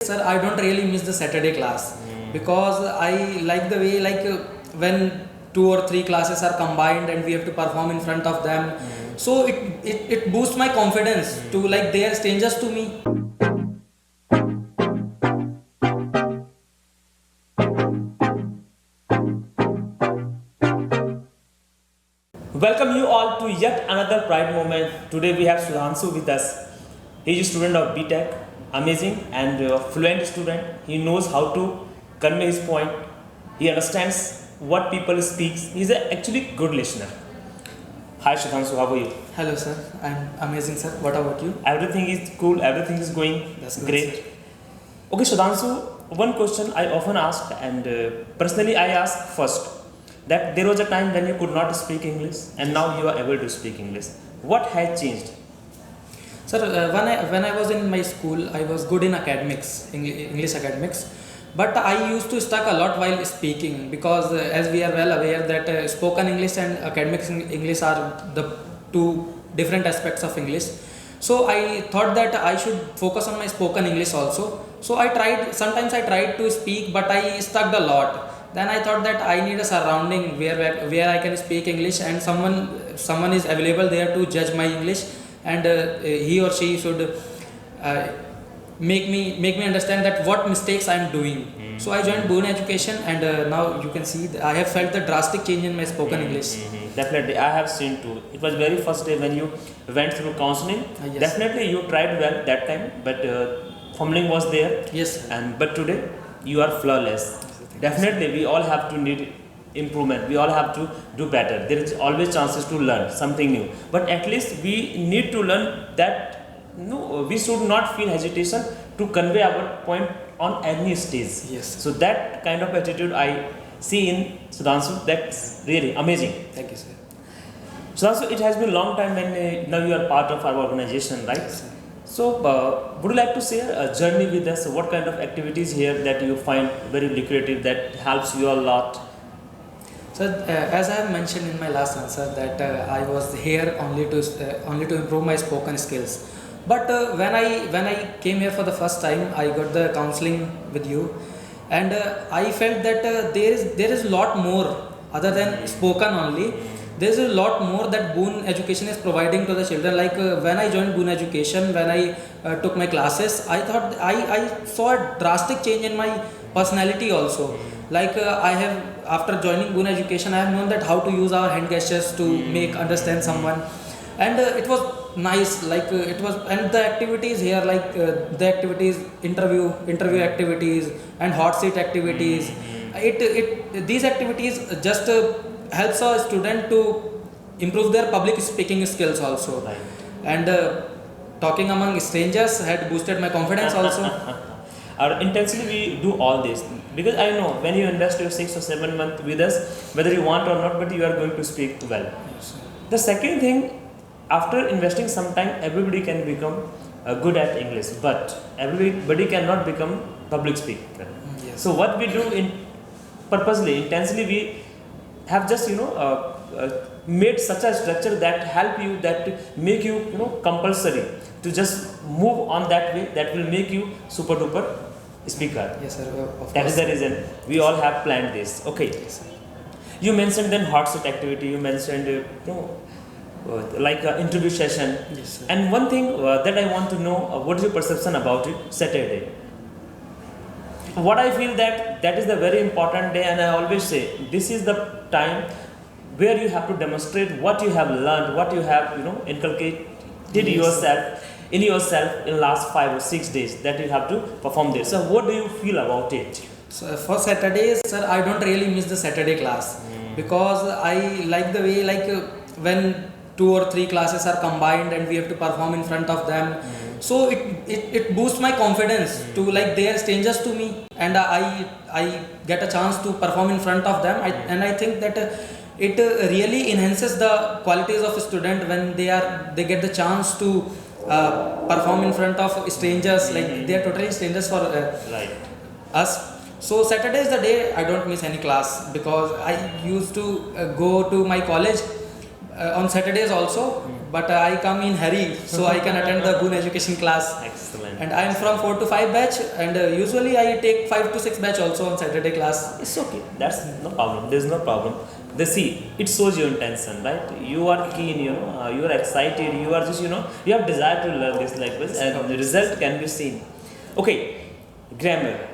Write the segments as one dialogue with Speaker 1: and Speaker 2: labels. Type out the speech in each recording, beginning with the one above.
Speaker 1: Sir, I don't really miss the Saturday class because I like the way when two or three classes are combined and we have to perform in front of them. So it boosts my confidence to like they are strangers to me.
Speaker 2: Welcome you all to yet another Pride moment. Today we have Sudhanshu with us. He is a student of BTech, amazing and fluent student. He knows how to convey his point. He understands what people speak. He is actually good listener. Hi Sudhanshu, how are you?
Speaker 1: Hello sir, I'm amazing sir. What about you?
Speaker 2: Everything is cool, everything is going
Speaker 1: That's good,
Speaker 2: great.
Speaker 1: sir.
Speaker 2: Okay Sudhanshu, one question I often ask and personally I ask first. That there was a time when you could not speak English and now you are able to speak English. What has changed?
Speaker 1: Sir, when I was in my school, I was good in academics, English academics, but I used to stuck a lot while speaking because as we are well aware that spoken English and academics English are the two different aspects of English. So I thought that I should focus on my spoken English also. So sometimes I tried to speak, but I stuck a lot. Then I thought that I need a surrounding where I can speak English and someone is available there to judge my English, and he or she should make me understand that what mistakes I am doing. So I joined Boon Education, and now you can see I have felt the drastic change in my spoken English.
Speaker 2: Definitely, I have seen too. It was very first day when you went through counseling.
Speaker 1: Yes.
Speaker 2: Definitely, you tried well that time, but fumbling was there.
Speaker 1: Yes, sir.
Speaker 2: But today you are flawless. Definitely, we all have to need improvement. We all have to do better. There is always chances to learn something new. But at least we need to learn that we should not feel hesitation to convey our point on any stage.
Speaker 1: Yes.
Speaker 2: So that kind of attitude I see in Sudhanshu. That's really amazing.
Speaker 1: Thank you, sir.
Speaker 2: Sudhanshu, it has been a long time when now you are part of our organization, right?
Speaker 1: Yes, sir.
Speaker 2: So, would you like to share a journey with us? What kind of activities here that you find very lucrative that helps you a lot?
Speaker 1: So as I have mentioned in my last answer that I was here only to improve my spoken skills. But when I came here for the first time, I got the counseling with you, and I felt that there is a lot more other than spoken only. There is a lot more that Boon Education is providing to the children. Like when I joined Boon Education, when I took my classes, I thought I saw a drastic change in my personality also. Like I have, after joining Boon Education, I have known that how to use our hand gestures to make understand someone, and it was nice. Like it was, and the activities here, like the activities, interview activities, and hot seat activities. These activities just helps a student to improve their public speaking skills also.
Speaker 2: Right.
Speaker 1: And talking among strangers had boosted my confidence also.
Speaker 2: Intensely we do all this because I know when you invest your 6 or 7 months with us, whether you want or not, but you are going to speak well.
Speaker 1: Yes,
Speaker 2: The second thing, after investing some time, everybody can become good at English, but everybody cannot become public speaker.
Speaker 1: yes.
Speaker 2: So what we do purposely, intensely, we have just made such a structure that help you, that make you compulsory to just move on that way, that will make you super duper speaker.
Speaker 1: Yes, sir. Of
Speaker 2: That
Speaker 1: course.
Speaker 2: is the reason we all have planned this. Okay.
Speaker 1: Yes, sir.
Speaker 2: You mentioned then hot seat activity. You mentioned like interview session.
Speaker 1: Yes, sir.
Speaker 2: And one thing that I want to know, what is your perception about it? Saturday. What I feel that is the very important day, and I always say this is the time where you have to demonstrate what you have learned, what you have inculcated
Speaker 1: Yes,
Speaker 2: yourself in last 5 or 6 days, that you have to perform this. So what do you feel about it?
Speaker 1: So for Saturdays, sir, I don't really miss the Saturday class because I like the way when two or three classes are combined and we have to perform in front of them. So it boosts my confidence to like they are strangers to me, and I get a chance to perform in front of them. And I think that it really enhances the qualities of a student when they get the chance to perform in front of strangers. Like they are totally strangers for
Speaker 2: Right.
Speaker 1: us. So Saturday is the day I don't miss any class because I used to go to my college On Saturdays also, but I come in hurry so I can attend the Boon Education class.
Speaker 2: Excellent.
Speaker 1: And I am from 4 to 5 batch, and usually I take 5 to 6 batch also on Saturday class.
Speaker 2: It's okay. That's no problem. There's no problem. They see, it shows your intention, right? You are keen, you know, you are excited, you are just, you know, you have desire to learn this language, and the result can be seen. Okay, grammar.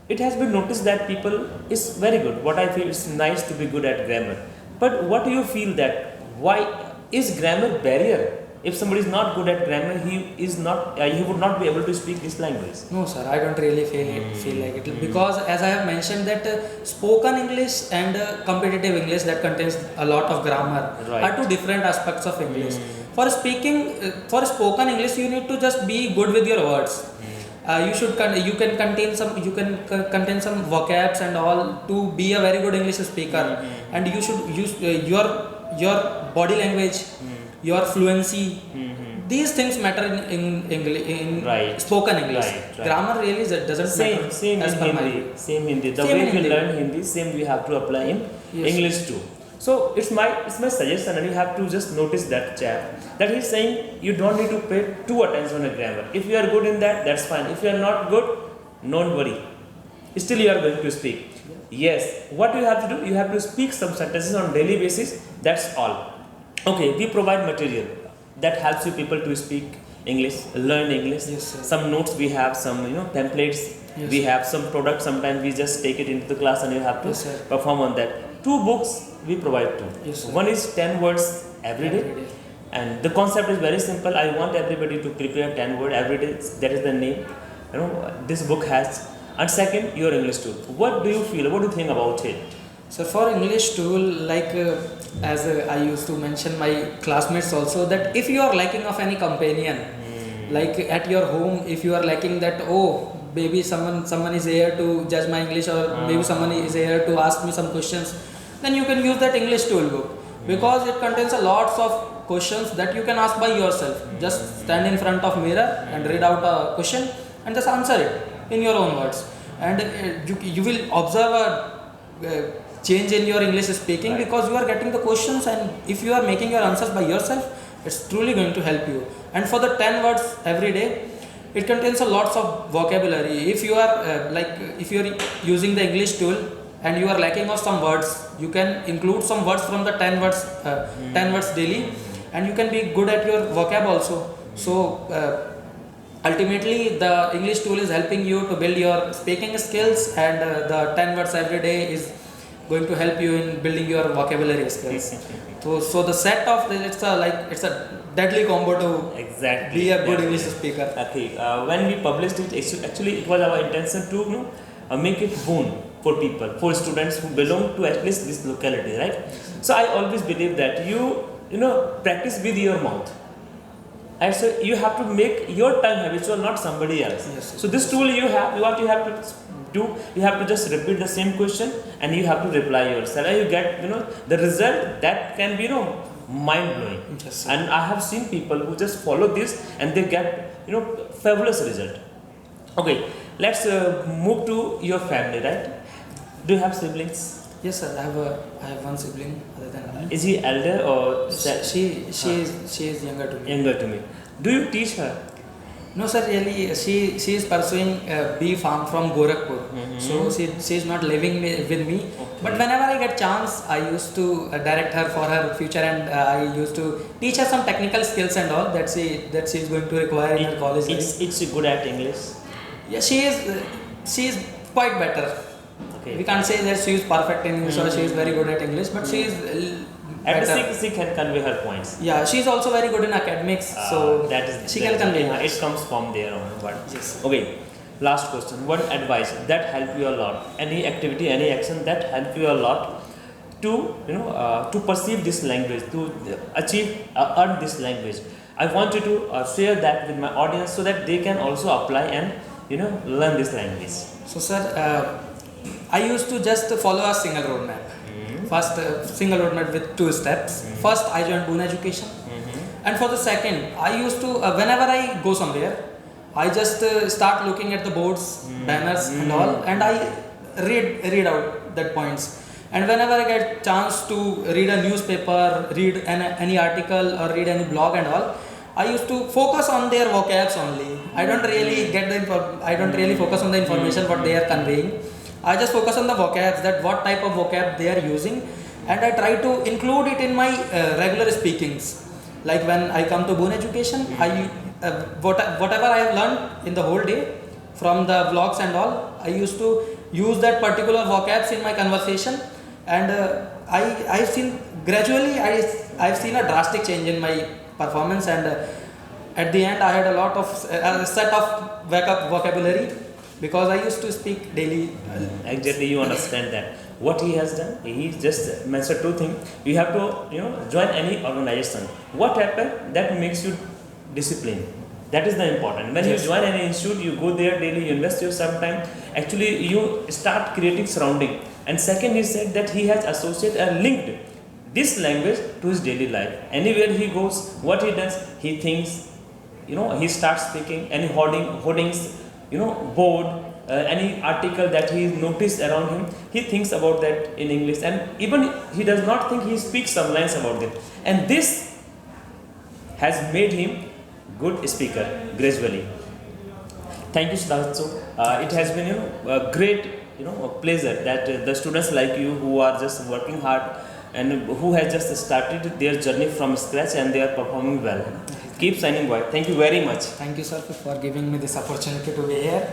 Speaker 2: It has been noticed that people is very good. What I feel is nice to be good at grammar. But what do you feel that why is grammar barrier? If somebody is not good at grammar, he would not be able to speak this language.
Speaker 1: No, sir, I don't really feel like it, because as I have mentioned that spoken English and competitive English that contains a lot of grammar are two different aspects of English. For speaking, for spoken English, you need to just be good with your words. You can contain some vocabs and all to be a very good English speaker, and you should use your body language, your fluency. These things matter in English, in spoken English.
Speaker 2: Right.
Speaker 1: Grammar really doesn't matter.
Speaker 2: Same
Speaker 1: as
Speaker 2: in
Speaker 1: per my
Speaker 2: Hindi.
Speaker 1: view.
Speaker 2: Same Hindi. The
Speaker 1: Same
Speaker 2: way
Speaker 1: in
Speaker 2: we
Speaker 1: Hindi.
Speaker 2: learn Hindi, same we have to apply in English too. So it's my suggestion, and you have to just notice that chap that he's saying you don't need to pay too attention on grammar. If you are good in that, that's fine. If you are not good, don't worry. Still you are going to speak. Yes. What you have to do? You have to speak some sentences on daily basis. That's all. Okay. We provide material that helps you people to speak English, learn English.
Speaker 1: Yes, sir.
Speaker 2: Some notes we have, some pamphlets.
Speaker 1: Yes,
Speaker 2: we
Speaker 1: sir.
Speaker 2: have some products. Sometimes we just take it into the class and you have to
Speaker 1: Yes, sir.
Speaker 2: perform on that. 2 books we provide too.
Speaker 1: Yes, sir.
Speaker 2: One is 10 words every day. And the concept is very simple. I want everybody to prepare 10 words every day. That is the name. This book has. And second, your English tool. What do you feel? What do you think about it?
Speaker 1: So for English tool, like as I used to mention my classmates also, that if you are lacking of any companion, like at your home, if you are lacking that, oh, maybe someone is here to judge my English, or maybe someone is here to ask me some questions, then you can use that English tool book, because it contains a lots of questions that you can ask by yourself. Just stand in front of mirror and read out a question and just answer it in your own words, and you will observe a change in your English speaking, because you are getting the questions, and if you are making your answers by yourself, it's truly going to help you. And for the 10 words every day, it contains a lots of vocabulary. If you are if you are using the English tool and you are lacking of some words, you can include some words from the 10 words daily, and you can be good at your vocab also. So ultimately the English tool is helping you to build your speaking skills, and the 10 words every day is going to help you in building your vocabulary skills. So the set of it's a deadly combo to be a good English speaker.
Speaker 2: Okay. When we published it, actually it was our intention to make it boon for people, for students who belong to at least this locality, right? So I always believe that you practice with your mouth. And so you have to make your tongue habitual, not somebody else.
Speaker 1: Yes.
Speaker 2: So this tool you have, what you have to do, you have to just repeat the same question and you have to reply yourself, and you get the result that can be mind blowing.
Speaker 1: Yes,
Speaker 2: And I have seen people who just follow this and they get fabulous result. Okay, let's move to your family, right? Do you have siblings?
Speaker 1: Yes, sir. I have one sibling other than me.
Speaker 2: Is he elder or
Speaker 1: She is younger to me.
Speaker 2: younger to me? Do you teach her?
Speaker 1: No, sir. Really, she is pursuing bee farm from Gorakhpur. So she is not living with me.
Speaker 2: Okay.
Speaker 1: But whenever I get chance, I used to direct her for her future, and I used to teach her some technical skills and all that she is going to require in her college life.
Speaker 2: It's good at English.
Speaker 1: Yeah, she is quite better.
Speaker 2: Okay.
Speaker 1: We can't say that she is perfect in English or she is very good at English, but she is
Speaker 2: At
Speaker 1: better.
Speaker 2: she can convey her points.
Speaker 1: Yeah, she is also very good in academics, so
Speaker 2: that is
Speaker 1: she can convey.
Speaker 2: it comes from there on. But
Speaker 1: Yes.
Speaker 2: okay, last question. What advice that helped you a lot? Any activity, any action that helped you a lot to to perceive this language, to achieve earn this language? I want you to share that with my audience so that they can also apply and learn this language.
Speaker 1: So, sir, I used to just follow a single roadmap. First, single roadmap with 2 steps. First, I joined Boon Education, and for the second, I used to whenever I go somewhere, I just start looking at the boards, banners, and all, and I read out that points. And whenever I get chance to read a newspaper, read any article or read any blog and all, I used to focus on their vocabs only. I don't really I don't really focus on the information what they are conveying. I just focus on the vocabs, that what type of vocab they are using, and I try to include it in my regular speakings. Like when I come to Boon Education, whatever I have learned in the whole day from the vlogs and all, I used to use that particular vocabs in my conversation, and I've seen gradually I've seen a drastic change in my performance, and at the end I had a set of vocabulary, because I used to speak daily.
Speaker 2: Exactly, you understand that. What he has done, he just mentioned two things. You have to, join any organization. What happened? That makes you disciplined. That is the important. When
Speaker 1: Yes.
Speaker 2: you join any institute, you go there daily, you invest your some time. Actually, you start creating surrounding. And second, he said that he has associated and linked this language to his daily life. Anywhere he goes, what he does, he thinks, he starts speaking. Any hoardings, board, any article that he noticed around him, he thinks about that in English, and even he does not think, he speaks some lines about it, and this has made him good speaker gradually. Thank you, Sudhanshu. It has been a great a pleasure that the students like you who are just working hard and who has just started their journey from scratch and they are performing well. Keep shining bright. Thank you very much.
Speaker 1: Thank you, sir, for giving me this opportunity to be here.